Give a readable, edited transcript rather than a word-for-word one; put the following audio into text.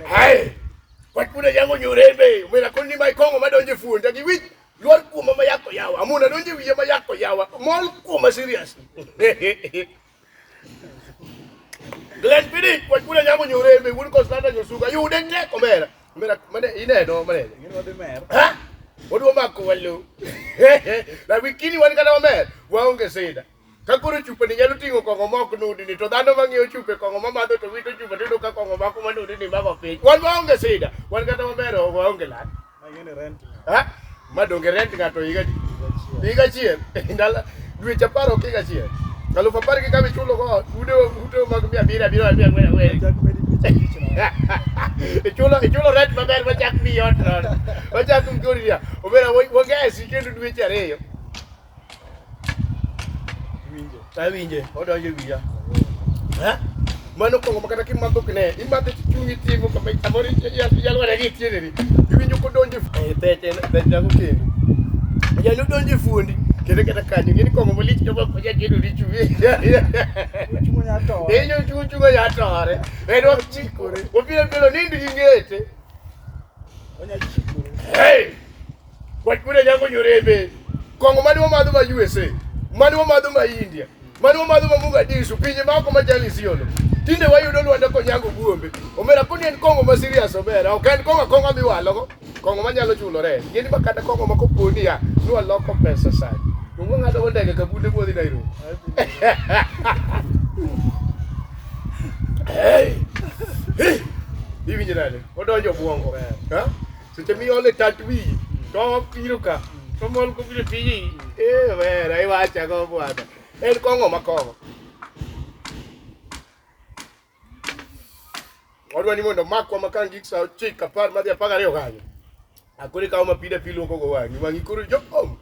Hai. Wat kuna yango nyurembe, mera kundi mai kongo madonje fuonda gi wich. Lol kuma mayako yawa. Amuna donje wiye mayako yawa. Mol kuma serious. Glen pidi, wat kuna yango nyurembe, wun ko standa nyosuga. Yu dengle komera. Mera mane ine no mane. Ha? Wodu mako wallo. La wikini wan kana mer. Waonge seda. Kakuru chupa ni nyalo tingo kongo moko nudi ni to dhano mang'eyo chupe kongo mamadho to wito chupa to ka kongo mako manudi ni baba piny. Wan waonge sida, wan kata maber waonge lat. Ha? Madonge rent ng'ato higa achiel. Ndala dweche 10 ok higa achiel. 10,000 gi kama chulo go ude mag 700 chulo rent maber machak mi ot no. Machak mgori ya. Obera wagesi kendo dweche 2. Winje, odonjo wiya. Ha? Mano kongo makata kimadho kine, imadho chunyi tingo kama amori yalwara gi tiene ni. Iwinjo kodonjo peche na kendo. Yalo donjo fuondi, kendo kata kanyo ngini kongo malich to bako ya kendo richu. Chungo ya tore. Chungo ya tore. Eno chikore. Opilo nindi ngete. Onya chikore. Hey! Wat kuna nyango nyorebe. Kongo mani wamadho ma USA. Mani wamadho ma India. Mani wamadho ma Mogadishu, pinje mako majali siolo. Tinde wayudo Lwanda konyango buombe. Omera koni en kongo ma serious omera. Ok en kongo miwalogo. Kongo manyalo chulo rent. Gini makata kongo makoponi ya. Nuwa loko pesa sana. Mungu ngado wandege kabunde mwodhi Nairobi. Hey! Iwinje nade? Odonjo buongo. Ha? Seche miole tatwi. To piruka. Tomol ko bile piji. Vera, iwacha go bwana. En kongo makongo. Odwani mondo makwa makangi sa chika par madhi apaga riyo kanyo. Akuri kauma pide piluongo go wangi. Wangi kuru jokom.